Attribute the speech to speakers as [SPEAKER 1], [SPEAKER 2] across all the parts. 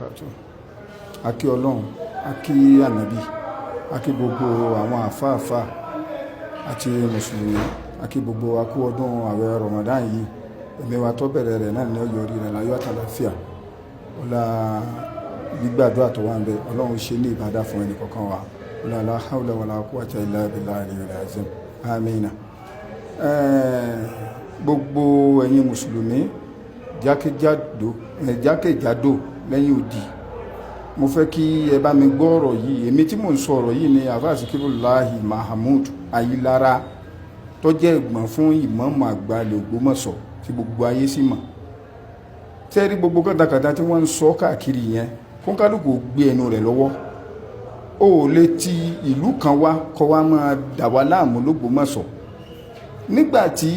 [SPEAKER 1] barakatuh. Akí Ọlọ́run, akí ànábì, akí gbogbo àwọn àfáàfá àti mùsùlùmí, akí gbogbo akú ọdún àwẹ̀ Ramadan yìí. Ẹ̀mí wa tó bẹ̀rẹ̀ rẹ̀ náà ní ọjọ́ orí rẹ̀ láyọ̀ àtàlàfíà. Ọlá gbígbàdúrà tó wà ń bẹ, Ọlọ́run ṣe ní ìbádà fún ẹnì kọ̀ọ̀kan wa. Ọlá la hawla wala quwwata illa billahi al-aliyyil azim. Àmín. Gbogbo ẹ̀yin mùsùlùmí jákèjádò lẹ́yìn odi, mo fẹ́ kí ẹ bá mi gbọ́ ọ̀rọ̀ yìí. Èmi tí mò ń sọ ọ̀rọ̀ yìí ni Àfáà Síkírùláhì Mahamud Ayilara tó jẹ́ ẹ̀gbọ́n fún ìmáàmù àgbà ilẹ̀ Ògbómọ̀ṣọ́ tí gbogbo ayé sì mọ̀. Tẹ́rí gbogbo kàtàkàtà tí wọ́n ń sọ káàkiri yẹn fún kálukú gbé ẹnu rẹ̀ lọ́wọ́. Ó lè ti ìlú kan wá kọ́ wá máa dà wá láàmú l'Ógbómọ̀ṣọ́ nígbà tí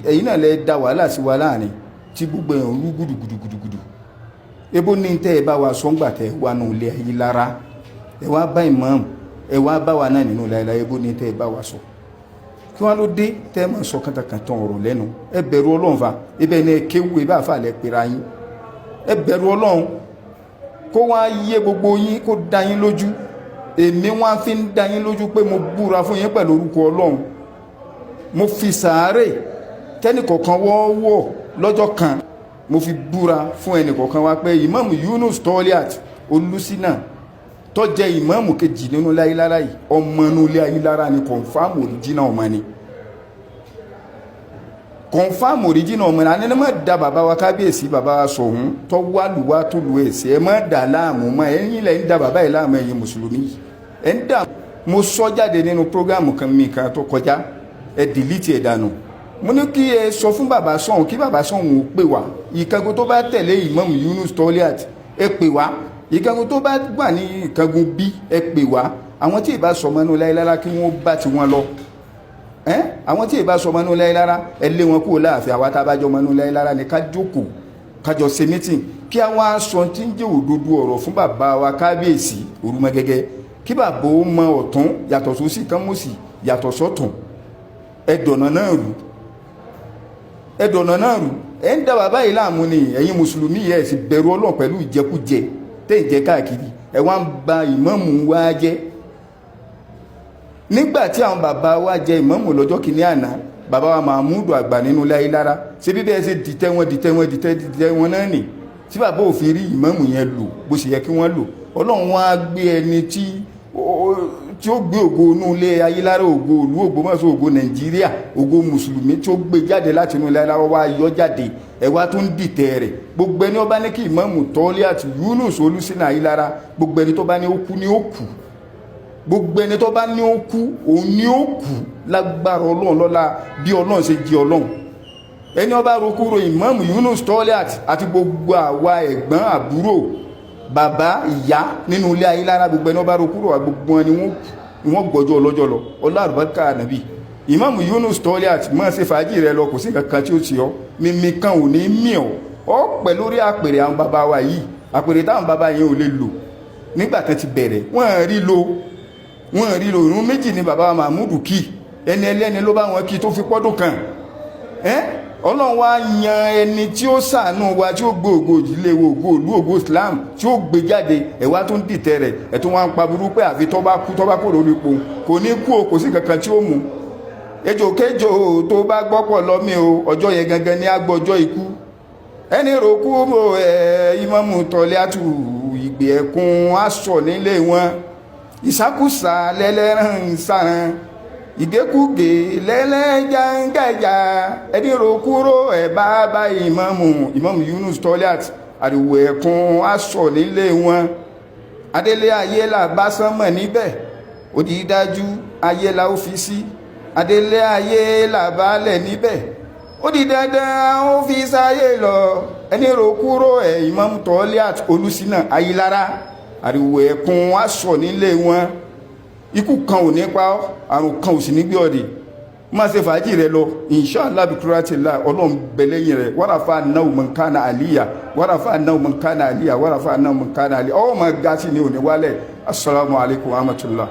[SPEAKER 1] ẹ̀yin náà lè dá wàhálà sí wa láàrin tí gbogbo ẹ̀yàn rú gùdùgùdùgùdù. Ebo ní tẹ́ ẹ bá wa sọ́ngbà tẹ́ wà nù ilé Ayilara, ẹ wá bá ìmáàmù, ẹ wá bá wa náà nínú láìláì. Ebo ní tẹ́ ẹ bá wa sọ kí wọ́n ló dé tẹ́ mọ̀ sọ kàntàkàntàn ọ̀rọ̀ lẹ́nu. Ẹ bẹ̀rù Ọlọ́run fa, ibẹ̀ ní ẹ kéwú ibà fà lẹ́ pera yín. Ẹ bẹ̀rù Ọlọ́run kó wá yé gbogbo yín, kó dá yín lójú. Èmi wọ́n fi ń dá yín lójú pé mo búra fún yín pẹ̀lú orúkọ Ọlọ́run. Mo fi sàárè tẹ́nì kọ̀ọ̀kan wọ́ lọ́jọ́ kan, mo fi búra fún ẹnì kọ̀ọ̀kan wá pé ìmáàmù Yunus Toliat Olúsínà tó jẹ́ ìmáàmù kejì nínú ilé Ayilara yìí, ọmọ inú ilé Ayilara ni confirm original ọmọ ni. Confirm original ọmọ ni. A ní má da bàbá wa kábíyèsí bàbá wa Ṣọ̀ún tó wá lùwá tó lù ẹ̀sẹ̀. Ẹ má dà láàmú mọ́, ẹ̀yin lẹ́ ń da bàbá yìí láàmú, ẹ̀yin mùsùlùmí yìí. Ẹ ń dà. Mo sọ jáde nínú prógámù kan tó kọjá, ẹ dìlítì ẹ̀ dànù. Mo ní kí ẹ sọ fún bàbá Ṣọ̀ún kí bàbá Ṣọ̀ún ó pè wá. Ìkángun tó bá tẹ̀lé ìmáàmù Yunus Toliat ẹ pè wá. Ìkángun tó bá gbà ní ìkángun bí ẹ pè wá. Àwọn tí ìbá sọmọ inú Ayilara kí wọ́n bá ti wọn lọ. Àwọn tí ìbá sọmọ inú Ayilara ẹ lé wọn kúrò láàfin. Àwa tá a bá jọ ọmọ inú Ayilara ni ká jókòó kájọ ṣe mítìn kí àwọn aṣọ tí ń jẹ́ òdodo ọ̀rọ̀ fún bàbá wa kábíyèsí Orúmọgẹ́gẹ́, kí bàbá ó mọ ọ̀tún yàtọ̀ sósì kán mọ̀sí yàtọ̀ sọ́tún. Ẹ̀dọ̀nà náà rú ẹ̀ ń dá bàbá yìí láàmú ni. Ẹ̀yin mùsùlùmí yẹ sì bẹ̀rù Ọlọ́run pẹ̀lú ìjẹkújẹ tẹ́ ìjẹ káàkiri. Ẹ wá ń ba ìmáàmù wa jẹ́. Nígbà tí àwọn bàbá wa jẹ ìmáàmù lọ́jọ́ kìíní àná, bàbá wa Mahmudu àgbà nínú ilé Ayilara, ṣe bí bẹ́ẹ̀ ṣe dìtẹ́ wọn náà nì tí bàbá ò fi rí ìmáàmù yẹn lò bó ṣe yẹ kí wọ́n lò. Ọlọ́run wá gbé ẹni tí ó gbé ògo inú ilé Ayilara, ògo ìlú Ògbómọ̀ṣọ́, ògo Nàìjíríà, ògo mùsùlùmí tí ó gbé jáde láti inú ilé Ayilara wá yọ jáde. Ẹ wá tún dìtẹ̀ rẹ̀. Gbogbo ẹni ó bá ní kí ìmáàmù Toliat Yunus Olúsínà Ayilara, gbogbo ẹni tó bá ní ó kú ní ó kú. Gbogbo ẹni tó bá ní ó kú òun ní ó kú lágbára Ọlọ́run lọ́la bí Ọlọ́run ṣe jí Ọlọ́run. Ẹni ó bá rokúro ìmáàmù Yunus Toliat àti gbogbo àwa ẹ̀gbọ́n àbúrò bàbá ìyá nínú ilé Ayilara, gbogbo ẹni ó bá rokúro gbogbo wọn ni wọ́n gbọ́jọ́ ọlọ́jọ́ lọ. Ọlá àlùbáríkà ànábì. Ìmáàmù Yunus Toliat máa ṣe fàájì rẹ lọ, kò sí kankan tí ó ti ọ. Mímí kan ò ní mí ọ pẹ̀ lórí àpèrè àwọn bàbá wa yìí. Àpèrè táwọn bàbá yẹn ò lè lò nígbà tán ti bẹ̀rẹ̀. Wọ́n rí lo ìrun méjì ní bàbá wa Mahmudu kí. Ẹni ẹlẹ́ni ló bá wọn kí tó fi pọ́dún kan. Ọlọ́run wá yan ẹni tí ó ṣàánú wa, tí ó gbé ògo ìdílé wo, ògo ìlú, ògo Islam tí ó gbé jáde. Ẹ wá tún dìtẹ̀ rẹ̀, ẹ tún wá ń pa burú pé àfi tó bá kú lórí ipò kò ní kú o, kò sí kankan tí ó mú. Ejò kéjò tó bá gbọ́pọ̀ lọ́mí o, ọjọ́ yẹn gangan ní agbọ́jọ́ ikú. Ẹni ròkú mo Ìmáàmù Toliat ìgbé ẹ̀kún aṣọ nílé wọn. Ìsákúsà lẹ́lẹ́rán sáran, ìgbékúgbé lẹ́lẹ́jàngàjà. Ẹni ròkúrò ẹ̀ bá ìmáàmù Yunus Toliat àríwò ẹ̀kún aṣọ nílé wọn. Adélé ayé là bá sánmọ̀ níbẹ̀, ó di dájú ayé la ó fi sí. Adélé ayé là bá lẹ̀ níbẹ̀, ó di dandan ó fi sáyé lọ. Ẹni ròkúrò ẹ̀ Ìmáàmù Toliat Olúsínà Ayilara àríwò ẹ̀kún aṣọ nílé wọn. Ikú kan ò ní pa ọ́, àrùn kan ò sì ní gbé ọ̀dẹ̀. Má ṣe fàájì rẹ lọ, inshallah bi kúrátìlá. Ọlọ́run bẹ̀lẹ́yìn rẹ̀. Warafa náà man kana aliyya, warafa náà man kana aliyya, warafa náà man kana aliyya. Ọwọ́ ma ga sí ni ò ní wálẹ̀. Assalamu alaikum wa rahmatullah.